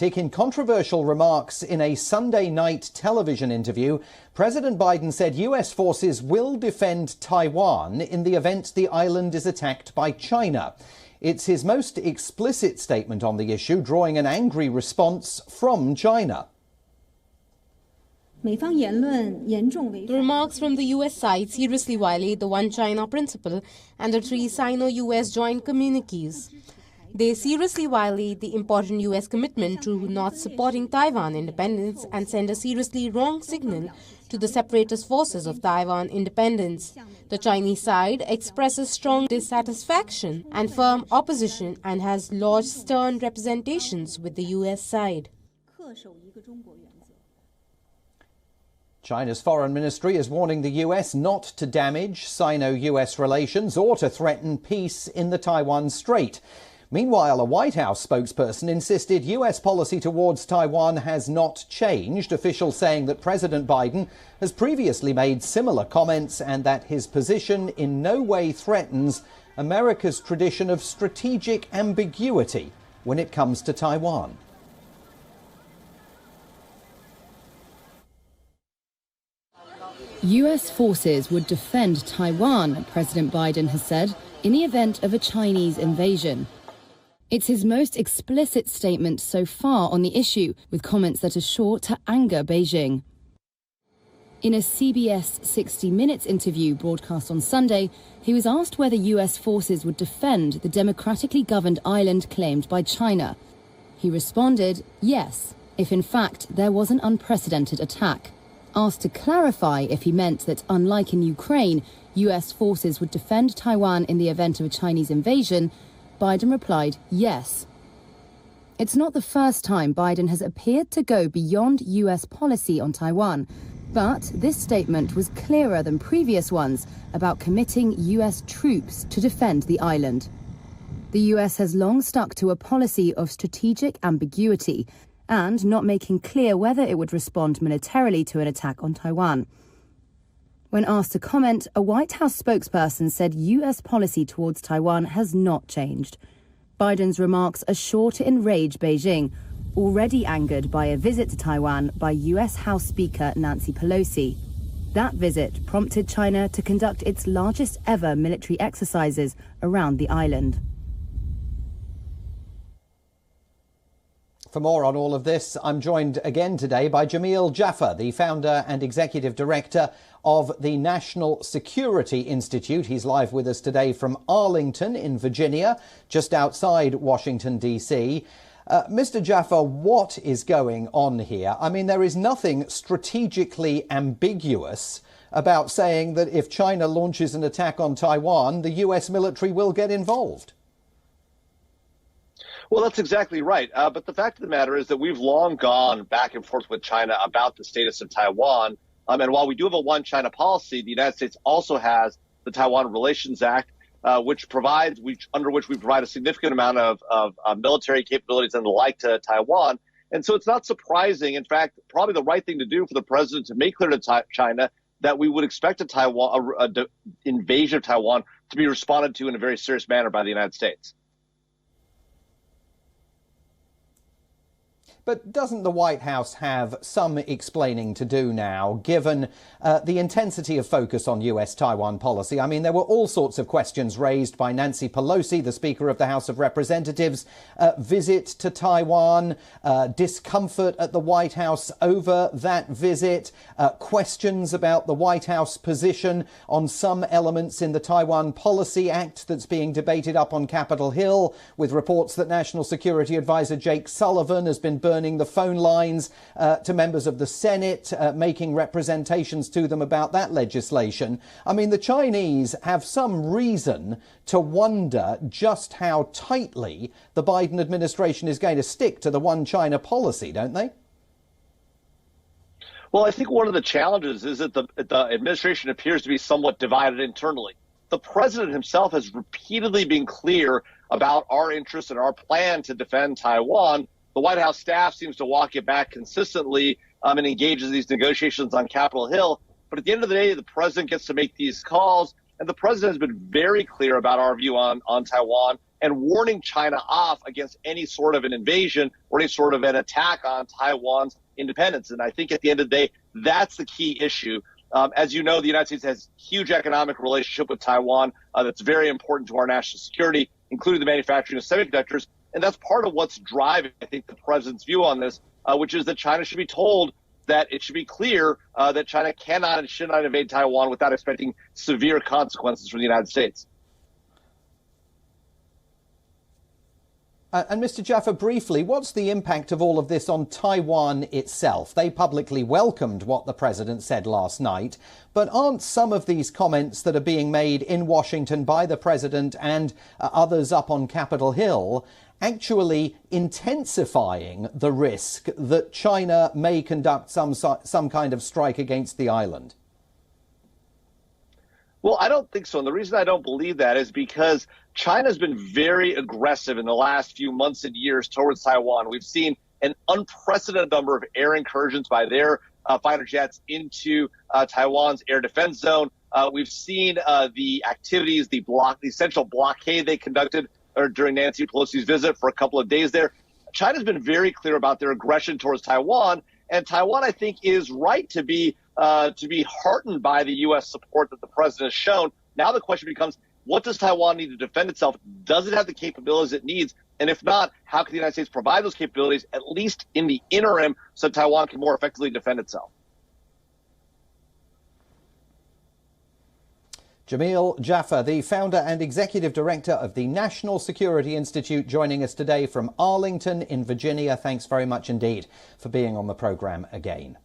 In controversial remarks in a Sunday night television interview, President Biden said US forces will defend Taiwan in the event the island is attacked by China. It's his most explicit statement on the issue, drawing an angry response from China. The remarks from the US side seriously violate the One China principle and the 3 Sino-US joint communiques. They seriously violate the important US commitment to not supporting Taiwan independence and send a seriously wrong signal to the separatist forces of Taiwan independence. The Chinese side expresses strong dissatisfaction and firm opposition and has lodged stern representations with the US side. China's foreign ministry is warning the US not to damage Sino-US relations or to threaten peace in the Taiwan Strait. Meanwhile, a White House spokesperson insisted US policy towards Taiwan has not changed, officials saying that President Biden has previously made similar comments and that his position in no way threatens America's tradition of strategic ambiguity when it comes to Taiwan. US forces would defend Taiwan, President Biden has said, in the event of a Chinese invasion. It's his most explicit statement so far on the issue, with comments that are sure to anger Beijing. In a CBS 60 Minutes interview broadcast on Sunday, he was asked whether US forces would defend the democratically governed island claimed by China. He responded, yes, if in fact there was an unprecedented attack. Asked to clarify if he meant that, unlike in Ukraine, US forces would defend Taiwan in the event of a Chinese invasion, Biden replied, yes. It's not the first time Biden has appeared to go beyond US policy on Taiwan, but this statement was clearer than previous ones about committing US troops to defend the island. The US has long stuck to a policy of strategic ambiguity and not making clear whether it would respond militarily to an attack on Taiwan. When asked to comment, a White House spokesperson said US policy towards Taiwan has not changed. Biden's remarks are sure to enrage Beijing, already angered by a visit to Taiwan by US House Speaker Nancy Pelosi. That visit prompted China to conduct its largest ever military exercises around the island. For more on all of this, I'm joined again today by Jamil Jaffer, the founder and executive director of the National Security Institute. He's live with us today from Arlington in Virginia, just outside Washington, D.C. Mr. Jaffer, what is going on here? I mean, there is nothing strategically ambiguous about saying that if China launches an attack on Taiwan, the US military will get involved. Well, that's exactly right. But the fact of the matter is that we've long gone back and forth with China about the status of Taiwan. And while we do have a one China policy, the United States also has the Taiwan Relations Act, under which we provide a significant amount of military capabilities and the like to Taiwan. And so it's not surprising. In fact, probably the right thing to do for the president to make clear to China that we would expect an invasion of Taiwan to be responded to in a very serious manner by the United States. But doesn't the White House have some explaining to do now, given the intensity of focus on US-Taiwan policy? I mean, there were all sorts of questions raised by Nancy Pelosi, the Speaker of the House of Representatives, visit to Taiwan, discomfort at the White House over that visit, questions about the White House position on some elements in the Taiwan Policy Act that's being debated up on Capitol Hill, with reports that National Security Advisor Jake Sullivan has been burning the phone lines to members of the Senate, making representations to them about that legislation. I mean, the Chinese have some reason to wonder just how tightly the Biden administration is going to stick to the one China policy, don't they? Well, I think one of the challenges is that the administration appears to be somewhat divided internally. The president himself has repeatedly been clear about our interest and our plan to defend Taiwan. The White House staff seems to walk it back consistently and engages in these negotiations on Capitol Hill. But at the end of the day, the president gets to make these calls, and the president has been very clear about our view on Taiwan and warning China off against any sort of an invasion or any sort of an attack on Taiwan's independence. And I think at the end of the day, that's the key issue. As you know, the United States has huge economic relationship with Taiwan that's very important to our national security, including the manufacturing of semiconductors. And that's part of what's driving, I think, the president's view on this, which is that China should be told that it should be clear that China cannot and should not invade Taiwan without expecting severe consequences from the United States. And Mr. Jaffer, briefly, what's the impact of all of this on Taiwan itself? They publicly welcomed what the president said last night, but aren't some of these comments that are being made in Washington by the president and others up on Capitol Hill actually intensifying the risk that China may conduct some kind of strike against the island? Well, I don't think so. And the reason I don't believe that is because China's been very aggressive in the last few months and years towards Taiwan. We've seen an unprecedented number of air incursions by their fighter jets into Taiwan's air defense zone. We've seen the activities, the essential blockade they conducted during Nancy Pelosi's visit for a couple of days there. China's been very clear about their aggression towards Taiwan, and Taiwan, I think, is right to be heartened by the U.S. support that the president has shown. Now the question becomes, what does Taiwan need to defend itself? Does it have the capabilities it needs? And if not, how can the United States provide those capabilities, at least in the interim, so Taiwan can more effectively defend itself? Jamil Jaffer, the founder and executive director of the National Security Institute, joining us today from Arlington in Virginia. Thanks very much indeed for being on the programme again.